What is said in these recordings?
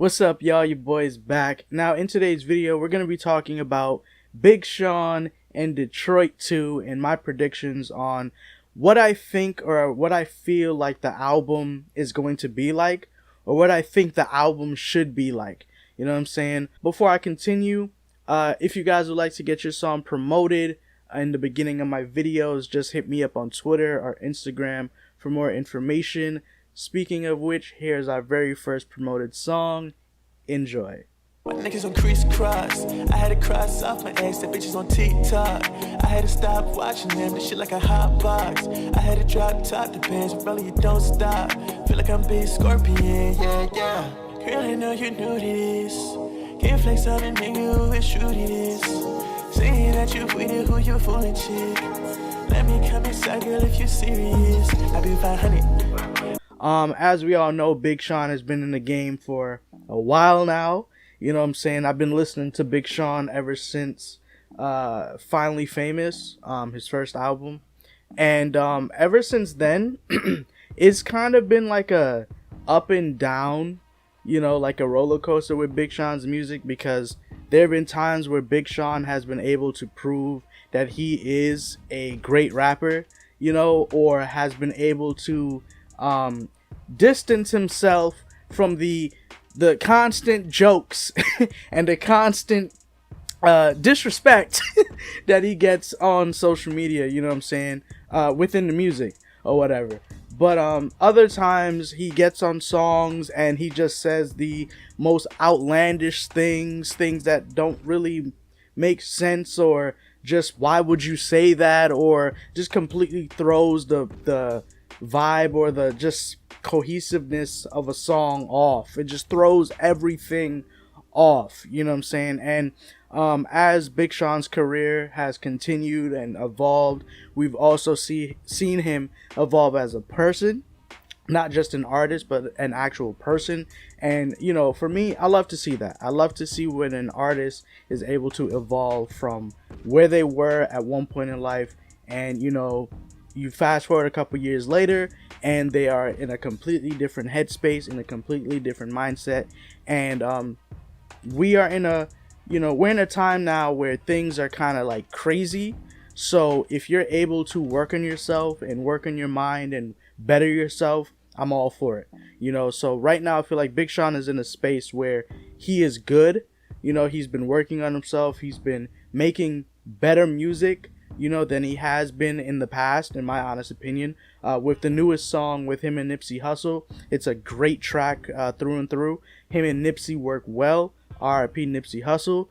What's up, y'all? Your boy's back. Now, in today's video, we're going to be talking about Big Sean and Detroit 2 and my predictions on what I think or what I feel like the album is going to be like, or what I think the album should be like. You know what I'm saying? Before I continue, if you guys would like to get your song promoted in the beginning of my videos, just hit me up on Twitter or Instagram for more information. Speaking of which, here's our very first promoted song. Enjoy. My niggas on crisscross. I had to cross off my ex, that bitches on TikTok. I had to stop watching them, this shit like a hot box. I had to drop top the pants, but really you don't stop. Feel like I'm Big Scorpion, yeah. Girl, I know you knew this. Can't flex on a nigga who is true to this. Saying that you with it, who you fooling, chick. Let me come inside, girl, if you serious. I be 500. As we all know, Big Sean has been in the game for a while now. You know what I'm saying? I've been listening to Big Sean ever since Finally Famous, his first album. And ever since then, it's kind of been like a up and down, like a roller coaster with Big Sean's music, because there have been times where Big Sean has been able to prove that he is a great rapper, or has been able to distance himself from the constant jokes and the constant disrespect that he gets on social media, you know what I'm saying, within the music or whatever. But other times he gets on songs and he just says the most outlandish things that don't really make sense, or just why would you say that, or just completely throws the vibe or the just cohesiveness of a song off. It just throws everything off, you know what I'm saying? And as Big Sean's career has continued and evolved, we've also seen him evolve as a person, not just an artist, but an actual person. And for me, I love to see that. I love to see when an artist is able to evolve from where they were at one point in life, and you fast forward a couple years later and they are in a completely different headspace, in a completely different mindset. And we are in a we're in a time now where things are kind of like crazy. So if you're able to work on yourself and work on your mind and better yourself, I'm all for it. So right now I feel like Big Sean is in a space where he is good. He's been working on himself. He's been making better music than he has been in the past, in my honest opinion. With the newest song with him and Nipsey Hussle, it's a great track through and through. Him and Nipsey work well. R.I.P. Nipsey Hussle.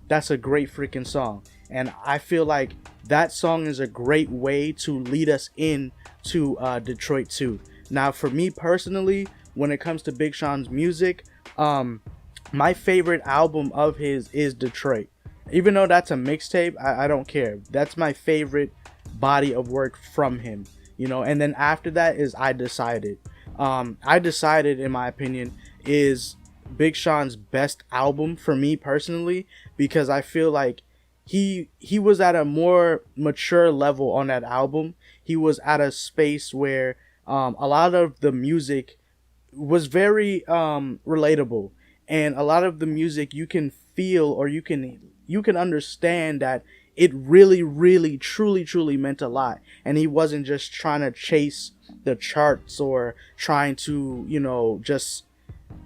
That's a great freaking song, and I feel like that song is a great way to lead us in to Detroit 2. Now, for me personally, when it comes to Big Sean's music, my favorite album of his is Detroit. Even though that's a mixtape, I don't care. That's my favorite body of work from him, and then after that is I Decided. I Decided, in my opinion, is Big Sean's best album for me personally, because I feel like he was at a more mature level on that album. He was at a space where a lot of the music was very relatable, and a lot of the music you can feel, or you can understand that it really truly meant a lot, and he wasn't just trying to chase the charts or trying to just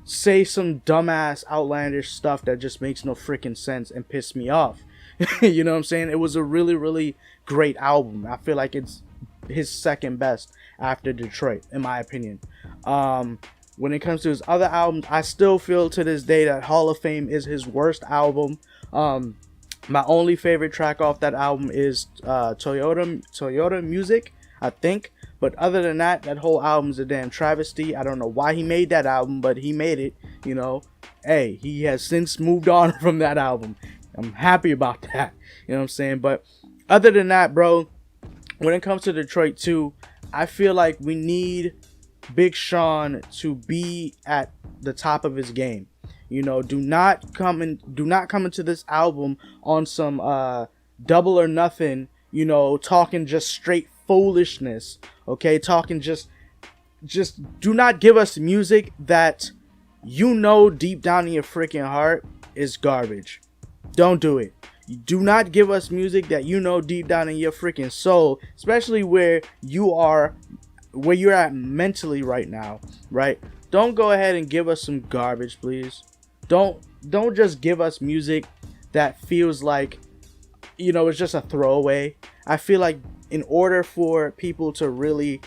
say some dumbass outlandish stuff that just makes no freaking sense and piss me off. You know what I'm saying? It was a really great album. I feel like it's his second best after Detroit, in my opinion. When it comes to his other albums, I still feel to this day that Hall of Fame is his worst album. My only favorite track off that album is Toyota Music, I think. But other than that, that whole album's a damn travesty. I don't know why he made that album, but he made it. Hey, he has since moved on from that album. I'm happy about that. You know what I'm saying? But other than that, bro, when it comes to Detroit 2, I feel like we need Big Sean to be at the top of his game. Do not come into this album on some double or nothing, talking just straight foolishness. Okay, talking just do not give us music that you know deep down in your freaking heart is garbage. Don't do it. Do not give us music that you know deep down in your freaking soul, especially where you're at mentally right now, right? Don't go ahead and give us some garbage, please. Don't just give us music that feels like, it's just a throwaway. I feel like in order for people to really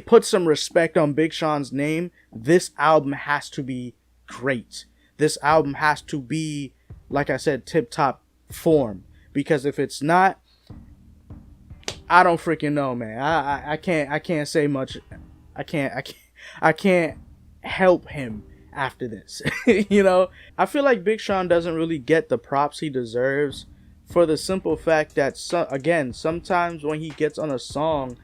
put some respect on Big Sean's name, this album has to be great. This album has to be, like I said, tip top form. Because if it's not, I don't freaking know, man. I can't say much. I can't help him after this. I feel like Big Sean doesn't really get the props he deserves, for the simple fact that sometimes when he gets on a song,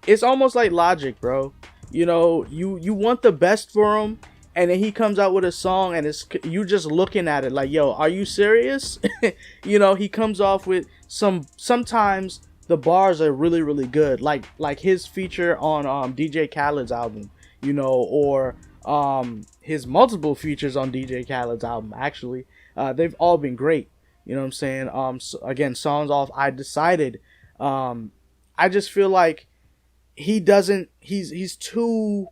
it's almost like Logic, bro. You want the best for him, and then he comes out with a song and it's you just looking at it like, yo, are you serious? He comes off with sometimes the bars are really, really good, like his feature on DJ Khaled's album, or his multiple features on DJ Khaled's album. Actually, they've all been great. You know what I'm saying? Again, songs off I Decided. I just feel like he's too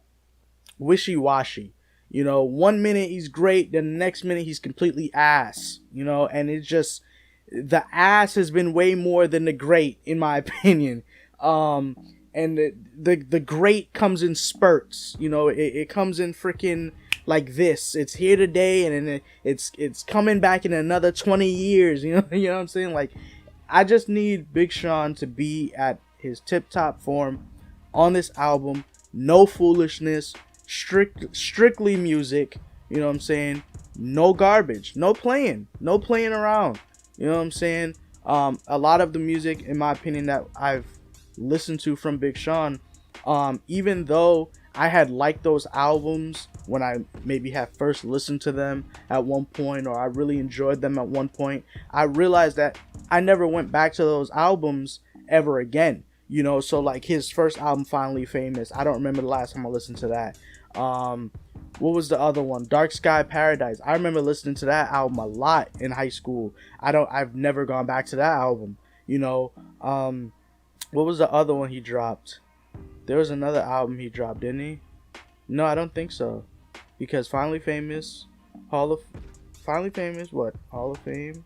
wishy-washy. 1 minute he's great, then the next minute he's completely ass. And it's just, the ass has been way more than the great, in my opinion. And the great comes in spurts. It comes in freaking like this. It's here today, and then it's coming back in another 20 years. You know what I'm saying? Like, I just need Big Sean to be at his tip-top form on this album. No foolishness, strictly music. You know what I'm saying? No garbage, no playing around. You know what I'm saying? A lot of the music, in my opinion, that I've listened to from Big Sean, even though I had liked those albums when I maybe had first listened to them at one point, or I really enjoyed them at one point, I realized that I never went back to those albums ever again. So like his first album, Finally Famous, I don't remember the last time I listened to that. What was the other one? Dark Sky Paradise. I remember listening to that album a lot in high school. I've never gone back to that album. What was the other one he dropped? There was another album he dropped, didn't he? No, I don't think so. Because Finally Famous, Hall of Fame,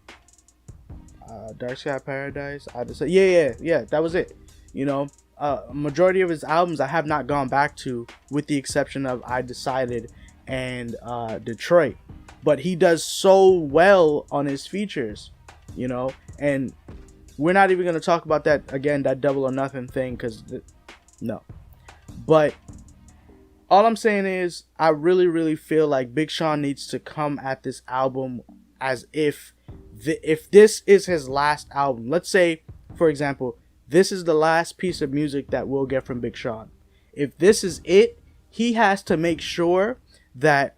Dark Sky Paradise. I just said, yeah, that was it. Majority of his albums I have not gone back to, with the exception of I Decided and Detroit. But he does so well on his features, and we're not even going to talk about that again, that Double or Nothing thing, because no. But all I'm saying is, I really, really feel like Big Sean needs to come at this album as if this is his last album. Let's say, for example, this is the last piece of music that we'll get from Big Sean. If this is it, he has to make sure that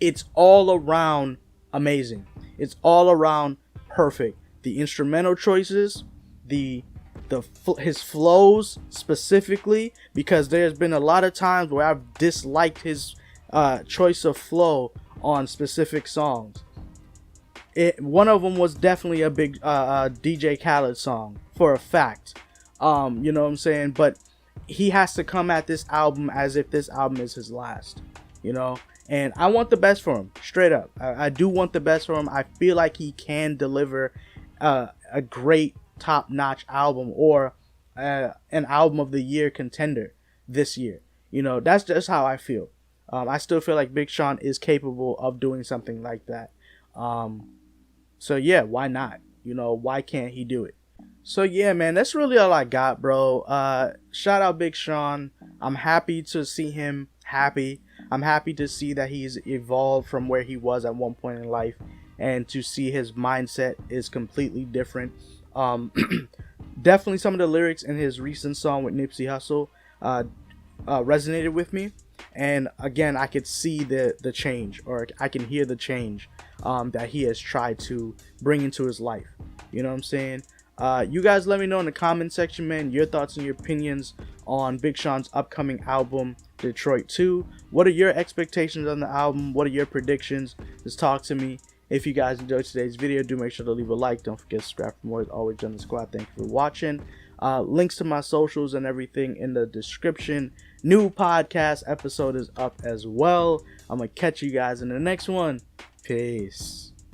it's all around amazing. It's all around perfect. The instrumental choices, his flows specifically, because there's been a lot of times where I've disliked his choice of flow on specific songs. One of them was definitely a big DJ Khaled song, for a fact. You know what I'm saying? But he has to come at this album as if this album is his last, and I want the best for him, straight up. I do want the best for him. I feel like he can deliver a great top-notch album, or an album of the year contender this year. That's just how I feel. I still feel like Big Sean is capable of doing something like that. So yeah, why not? Why can't he do it? So yeah, man, that's really all I got, bro. Shout out Big Sean. I'm happy to see him happy. I'm happy to see that he's evolved from where he was at one point in life, and to see his mindset is completely different. Definitely some of the lyrics in his recent song with Nipsey Hussle resonated with me, and again, I could see the change, or I can hear the change that he has tried to bring into his life. You know what I'm saying? You guys let me know in the comment section, man, your thoughts and your opinions on Big Sean's upcoming album, Detroit 2. What are your expectations on the album? What are your predictions? Just talk to me. If you guys enjoyed today's video, do make sure to leave a like. Don't forget to subscribe for more. As always, John the Squad, thank you for watching. Links to my socials and everything in the description. New podcast episode is up as well. I'm going to catch you guys in the next one. Peace.